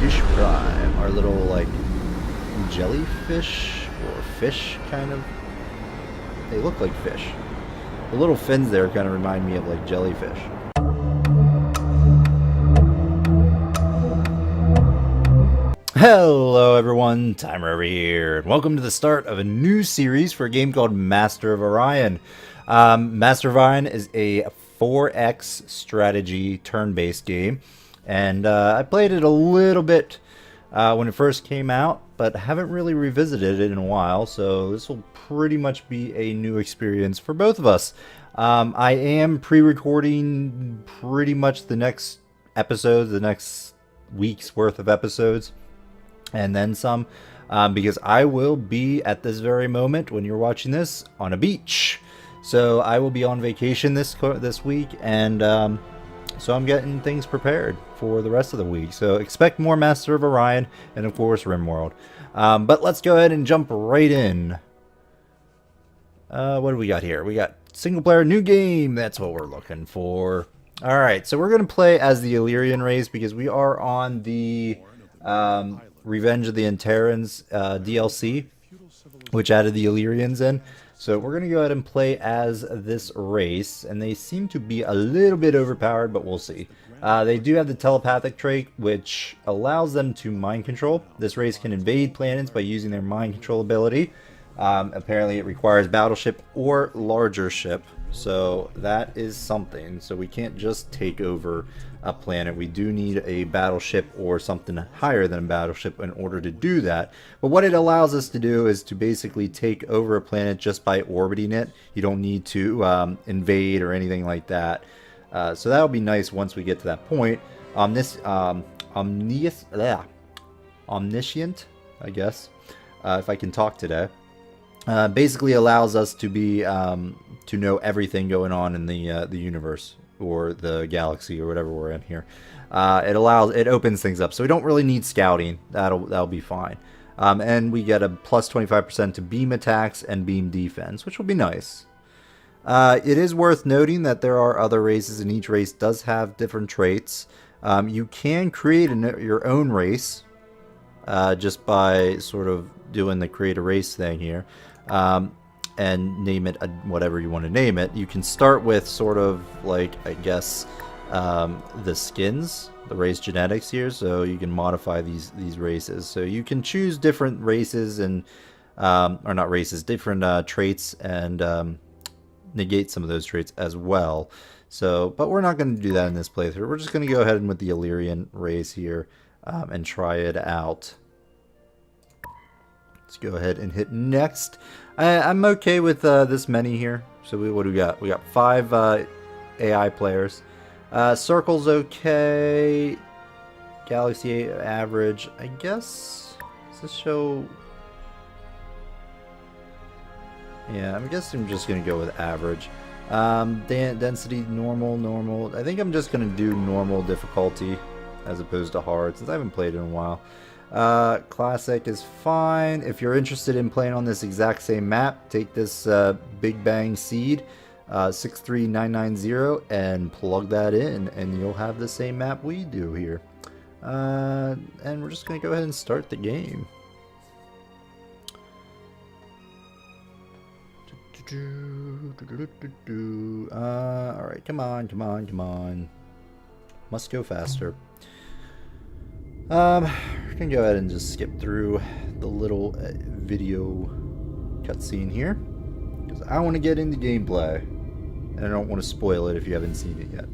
Fish Prime, our little like jellyfish or fish kind of. They look like fish. The little fins there kind of remind me of like jellyfish. Hello everyone, Tymerover here, and welcome to the start of a new series for a game called Master of Orion. Master of Orion is a 4X strategy turn-based game, and I played it a little bit when it first came out, but haven't really revisited it in a while, so this will pretty much be a new experience for both of us. I am pre-recording pretty much the next episodes, the next week's worth of episodes, and then some, because I will be at this very moment when you're watching this on a beach. So I will be on vacation this week, and so I'm getting things prepared for the rest of the week. So expect more Master of Orion and of course RimWorld. But let's go ahead and jump right in. What do we got here? We got single player new game. That's what we're looking for. All right, so we're gonna play as the Elerian race because we are on the Revenge of the Antares DLC, which added the Elerians in. So we're going to go ahead and play as this race, and they seem to be a little bit overpowered, but we'll see. They do have the telepathic trait, which allows them to mind control. This race can invade planets by using their mind control ability. Apparently it requires battleship or larger ship, so that is something. So we can't just take over a planet. We do need a battleship or something higher than a battleship in order to do that. But what it allows us to do is to basically take over a planet just by orbiting it. You don't need to invade or anything like that. So that'll be nice once we get to that point. Omniscient, I guess, if I can talk today. Basically allows us to be to know everything going on in the universe or the galaxy or whatever we're in here. It opens things up, so we don't really need scouting. That'll be fine. And we get a plus 25% to beam attacks and beam defense, which will be nice. It is worth noting that there are other races, and each race does have different traits. You can create your own race just by sort of doing the create a race thing here. And name it whatever you want to name it. You can start with sort of like, I guess, the skins, the race genetics here, so you can modify these races. So you can choose different races and or not races, different traits, and negate some of those traits as well. So, but we're not going to do that in this playthrough. We're just going to go ahead with the Elerian race here and try it out. Let's go ahead and hit next. I'm okay with this many here. So what do we got? We got 5 AI players. Circle's okay. Galaxy average. I guess. Does this show? Yeah, I guess I'm just going to go with average. Density, normal. I think I'm just going to do normal difficulty as opposed to hard, since I haven't played it in a while. Classic is fine. If you're interested in playing on this exact same map, take this Big Bang Seed 63990 and plug that in, and you'll have the same map we do here. And we're just going to go ahead and start the game. Alright, come on. Must go faster. We're gonna go ahead and just skip through the little video cutscene here, because I want to get into gameplay, and I don't want to spoil it if you haven't seen it yet.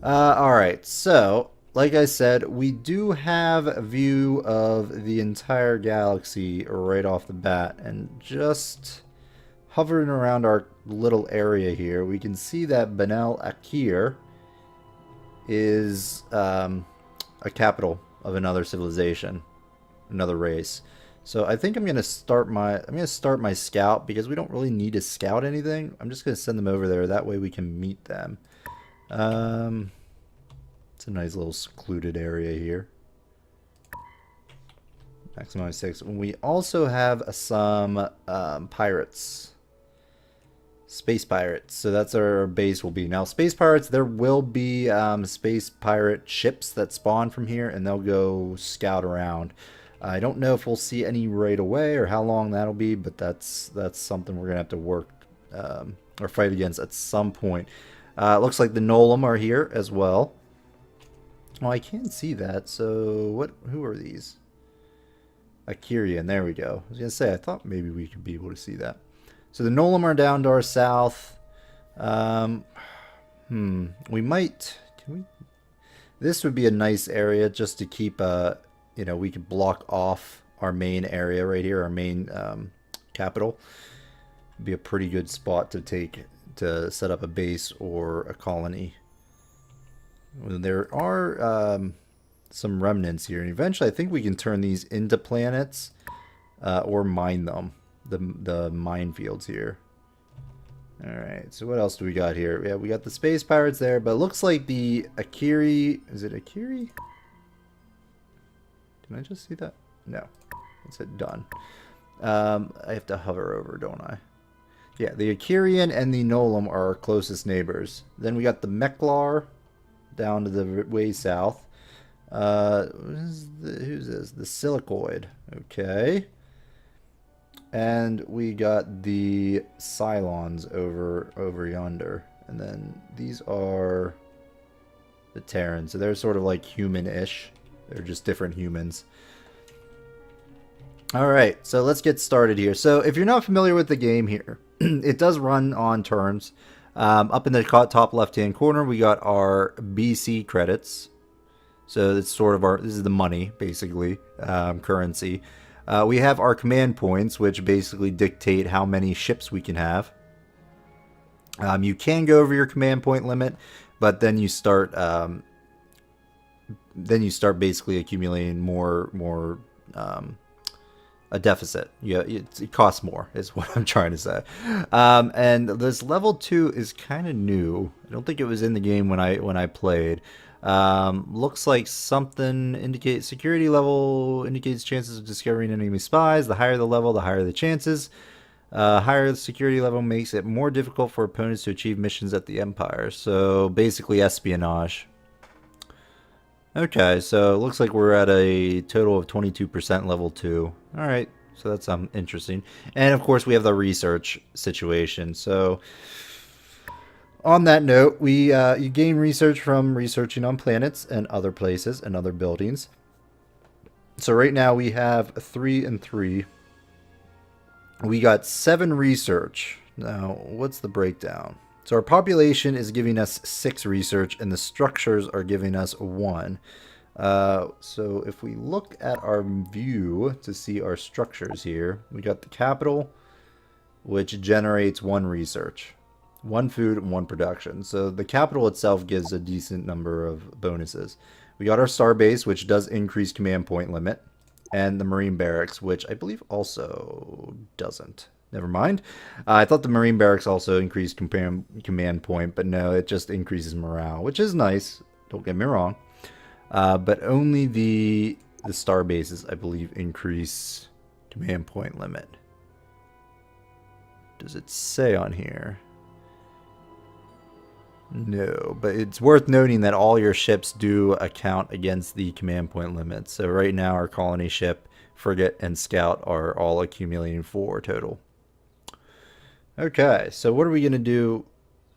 Alright, so, like I said, we do have a view of the entire galaxy right off the bat, and just hovering around our little area here, we can see that Benel Akir is a capital of another civilization, another race. So I think I'm gonna start my scout, because we don't really need to scout anything. I'm just gonna send them over there. That way we can meet them. It's a nice little secluded area here. Maximize 6. We also have some pirates. Space pirates. So that's our base will be. Now, space pirates, there will be space pirate ships that spawn from here, and they'll go scout around. I don't know if we'll see any right away or how long that'll be, but that's something we're gonna have to work or fight against at some point. It looks like the Nolam are here as well. Oh, I can't see that. So what? Who are these? Akirian. There we go. I was gonna say I thought maybe we could be able to see that. So the Nolam are down to our south. We might. Can we? This would be a nice area just to keep. You know, we could block off our main area right here, our main capital. Be a pretty good spot to take to set up a base or a colony. There are some remnants here, and eventually I think we can turn these into planets or mine them. The minefields here. Alright, so what else do we got here? Yeah, we got the space pirates there, but it looks like the Akiri... Is it Akiri? Did I just see that? No. It said done. I have to hover over, don't I? Yeah, the Akirian and the Nolam are our closest neighbors. Then we got the Meklar down to the way south. Who's this? The Silicoid. Okay. And we got the Cylons over yonder. And then these are the Terrans. So they're sort of like human-ish. They're just different humans. Alright, so let's get started here. So if you're not familiar with the game here, it does run on turns. Up in the top left-hand corner, we got our BC credits. So it's sort of this is the money, basically, currency. We have our command points, which basically dictate how many ships we can have. You can go over your command point limit, but then you start basically accumulating more a deficit. Yeah, it costs more, is what I'm trying to say. And this level 2 is kind of new. I don't think it was in the game when I played. Looks like something indicates security level indicates chances of discovering enemy spies. The higher the level, the higher the chances. Higher the security level makes it more difficult for opponents to achieve missions at the Empire. So basically espionage. Okay, so it looks like we're at a total of 22% level 2. Alright, so that's interesting. And of course we have the research situation. So on that note, you gain research from researching on planets and other places and other buildings. So right now we have 3 and 3. We got 7 research. Now, what's the breakdown? So our population is giving us 6 research, and the structures are giving us 1. So if we look at our view to see our structures here, we got the capital, which generates 1 research. 1 food and 1 production. So the capital itself gives a decent number of bonuses. We got our star base, which does increase command point limit, and the marine barracks, which I believe also doesn't. Never mind. I thought the marine barracks also increased command point, but no, it just increases morale, which is nice. Don't get me wrong. But only the star bases, I believe, increase command point limit. Does it say on here? No, but it's worth noting that all your ships do account against the command point limit. So right now our colony ship, frigate, and scout are all accumulating 4 total. Okay, so what are we going to do?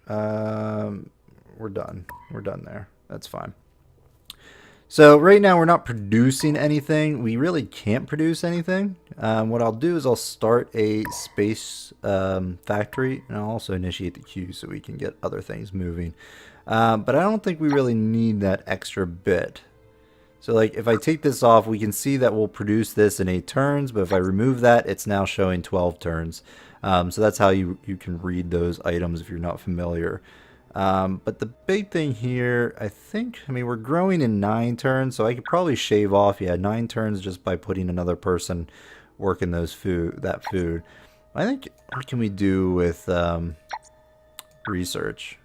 We're done. We're done there. That's fine. So right now we're not producing anything. We really can't produce anything. What I'll do is I'll start a space factory, and I'll also initiate the queue so we can get other things moving. But I don't think we really need that extra bit. So like if I take this off, we can see that we'll produce this in 8 turns, but if I remove that, it's now showing 12 turns. So that's how you can read those items if you're not familiar. But the big thing here, I mean, we're growing in 9 turns, so I could probably shave off, 9 turns just by putting another person working that food. I think, what can we do with research?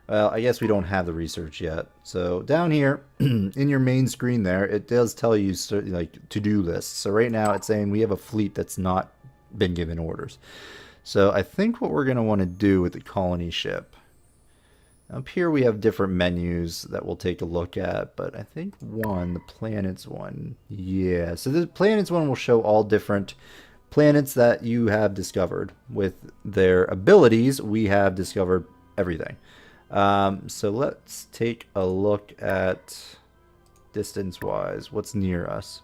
Well, I guess we don't have the research yet. So down here in your main screen there, it does tell you like to-do lists. So right now it's saying we have a fleet that's not been given orders. So I think what we're going to want to do with the colony ship, up here we have different menus that we'll take a look at, but I think the planets one, yeah. So the planets one will show all different planets that you have discovered. With their abilities, we have discovered everything. So let's take a look at distance-wise, what's near us.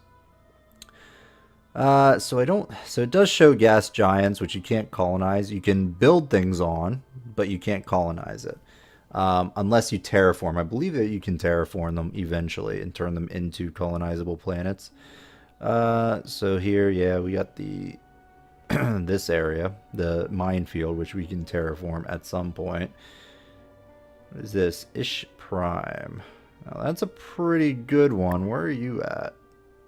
So it does show gas giants, which you can't colonize. You can build things on, but you can't colonize it. Unless you terraform. I believe that you can terraform them eventually and turn them into colonizable planets. So here, yeah, we got the this area, the minefield, which we can terraform at some point. What is this? Ish Prime. Now, that's a pretty good one. Where are you at?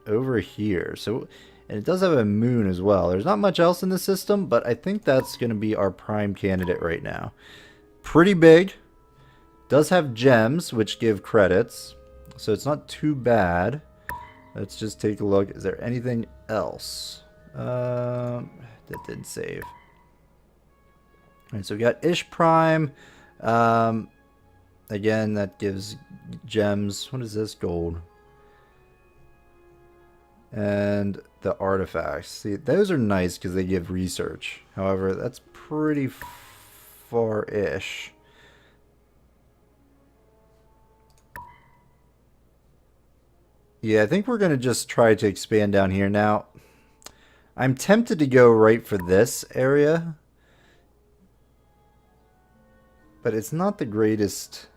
Over here. So, and it does have a moon as well. There's not much else in the system, but I think that's going to be our prime candidate right now. Pretty big. Does have gems, which give credits. So it's not too bad. Let's just take a look. Is there anything else? That didn't save. Alright, so we got Ish Prime. Again, that gives gems. What is this? Gold. And the artifacts. See, those are nice because they give research. However, that's pretty far-ish. Yeah, I think we're going to just try to expand down here. Now, I'm tempted to go right for this area. But it's not the greatest...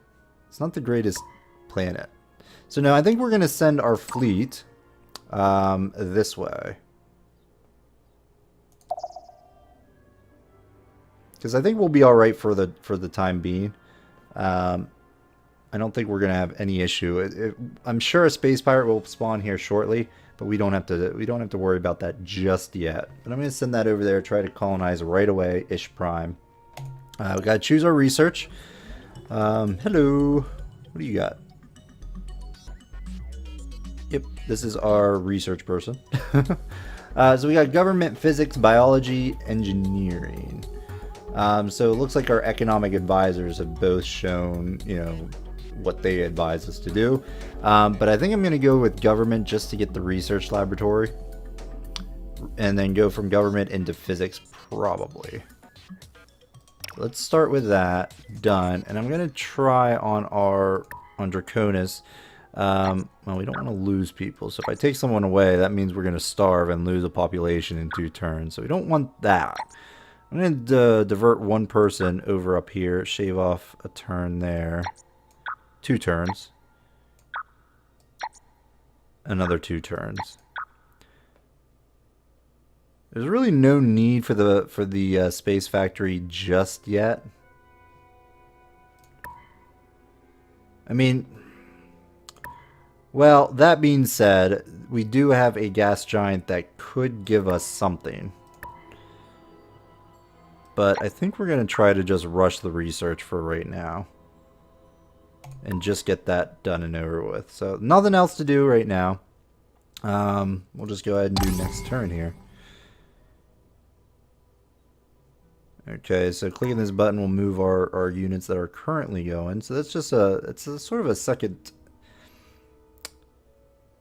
It's not the greatest planet. So no, I think we're going to send our fleet this way. Because I think we'll be alright for the time being. I don't think we're going to have any issue. I'm sure a space pirate will spawn here shortly, but we don't have to worry about that just yet. But I'm going to send that over there, try to colonize right away, Ish Prime. We got to choose our research. Hello. What do you got? Yep, this is our research person. So we got government, physics, biology, engineering. So it looks like our economic advisors have both shown, you know, what they advise us to do. But I think I'm going to go with government just to get the research laboratory. And then go from government into physics, probably. Let's start with that. Done. And I'm going to try on Draconis. Well, we don't want to lose people. So if I take someone away, that means we're going to starve and lose a population in 2 turns. So we don't want that. I'm going to divert one person over up here. Shave off a turn there. 2 turns. Another 2 turns. There's really no need for the space factory just yet. I mean, well, that being said, we do have a gas giant that could give us something. But I think we're going to try to just rush the research for right now. And just get that done and over with. So, nothing else to do right now. We'll just go ahead and do next turn here. Okay, so clicking this button will move our units that are currently going. So that's just it's a sort of a second...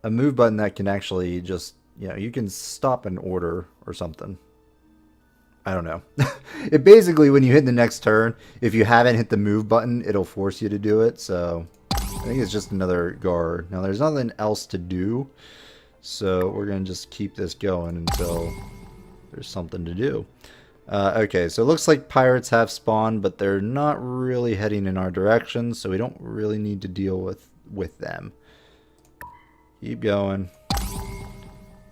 A move button that can actually just, you know, you can stop an order or something. I don't know. It basically, when you hit the next turn, if you haven't hit the move button, it'll force you to do it. So I think it's just another guard. Now there's nothing else to do. So we're going to just keep this going until there's something to do. Okay, so it looks like pirates have spawned, but they're not really heading in our direction, so we don't really need to deal with them. Keep going.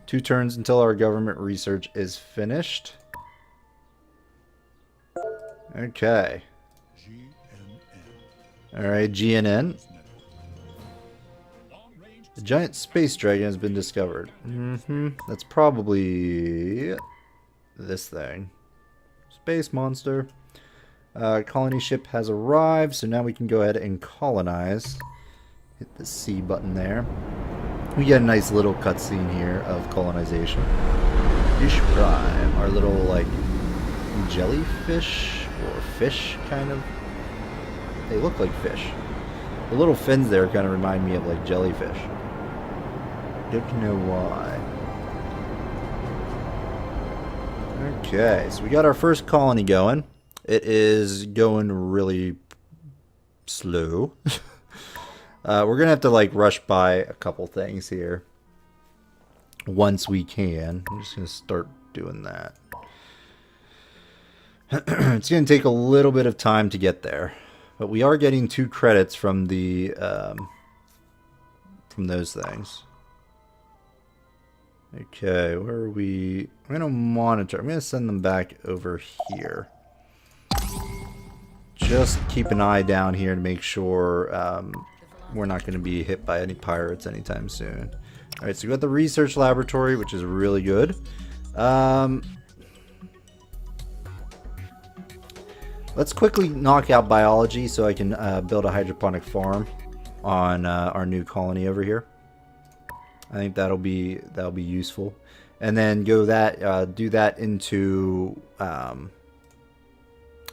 2 turns until our government research is finished. Okay. Alright, GNN. The giant space dragon has been discovered. That's probably this thing. Space monster. Colony ship has arrived, so now we can go ahead and colonize. Hit the C button there. We get a nice little cutscene here of colonization. Ish Prime, our little, like, jellyfish or fish, kind of. They look like fish. The little fins there kind of remind me of like jellyfish. Don't know why. Okay, so we got our first colony going. It is going really slow. We're gonna have to like rush by a couple things here once we can. I'm just gonna start doing that. It's gonna take a little bit of time to get there, but we are getting 2 credits from the from those things. Okay, where are we? I'm gonna monitor. I'm gonna send them back over here. Just keep an eye down here to make sure we're not going to be hit by any pirates anytime soon. Alright, so we got the research laboratory, which is really good. Let's quickly knock out biology so I can build a hydroponic farm on our new colony over here. I think that'll be useful. And then go that do that into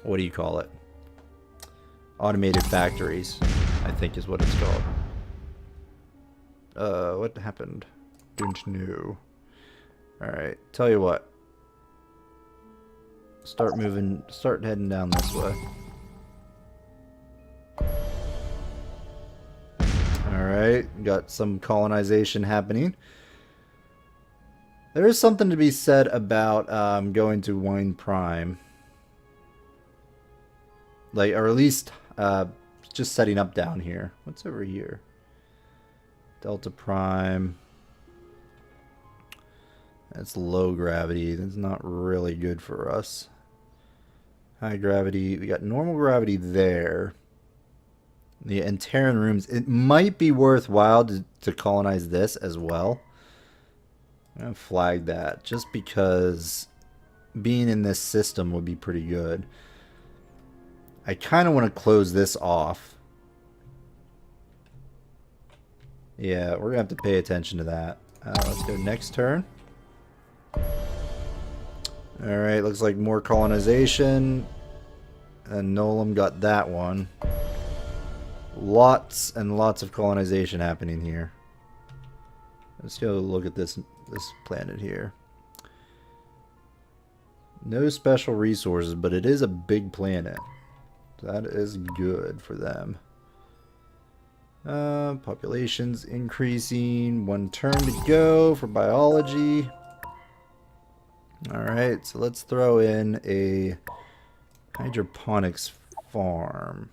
what do you call it? Automated factories, I think is what it's called. What happened? Don't know. Alright, tell you what. Start heading down this way. Alright, got some colonization happening. There is something to be said about going to Wine Prime. Like, or at least just setting up down here. What's over here? Delta Prime. That's low gravity. That's not really good for us. High gravity. We got normal gravity there. The Antares rooms. It might be worthwhile to colonize this as well. I'm going to flag that. Just because being in this system would be pretty good. I kind of want to close this off. Yeah, we're going to have to pay attention to that. Let's go next turn. Alright, looks like more colonization. And Nolam got that one. Lots and lots of colonization happening here. Let's go look at this planet here. No special resources, but it is a big planet. That is good for them. Population's increasing. 1 turn to go for biology. Alright, so let's throw in a hydroponics farm.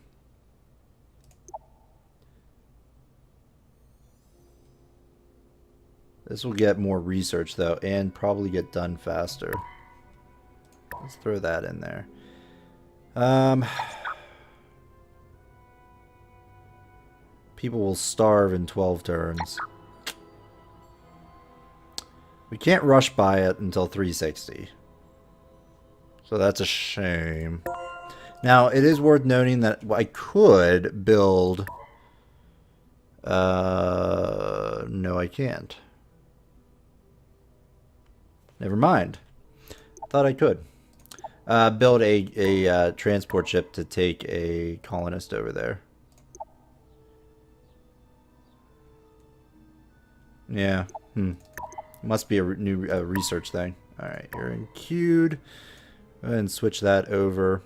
This will get more research though, and probably get done faster. Let's throw that in there. People will starve in 12 turns. We can't rush by it until 360. So that's a shame. Now, it is worth noting that I could build... no, I can't. Never mind. Thought I could. Build a transport ship to take a colonist over there. Yeah. Must be a new research thing. Alright, you're in queued. Go ahead and switch that over.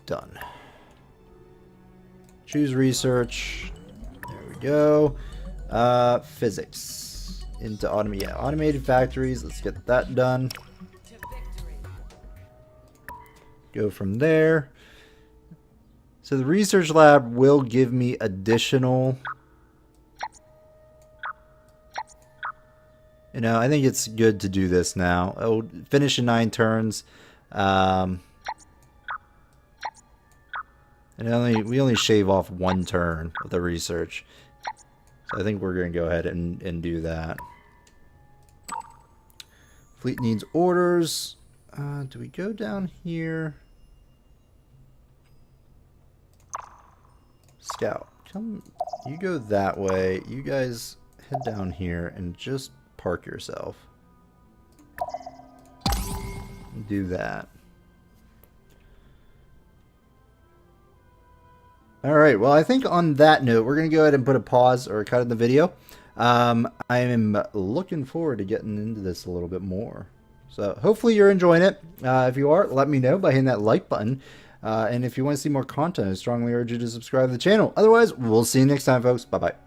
Done. Choose research. There we go. Physics. Into automated factories. Let's get that done. Go from there. So the research lab will give me additional... You know, I think it's good to do this now. I'll finish in 9 turns. And we only shave off 1 turn of the research. So I think we're going to go ahead and do that. Fleet needs orders. Do we go down here? Scout, come. You go that way. You guys head down here and just park yourself. do that. All right. Well, I think on that note, we're going to go ahead and put a pause or a cut in the video. I am looking forward to getting into this a little bit more. So hopefully you're enjoying it. If you are, let me know by hitting that like button. And if you want to see more content, I strongly urge you to subscribe to the channel. Otherwise, we'll see you next time, folks. Bye-bye.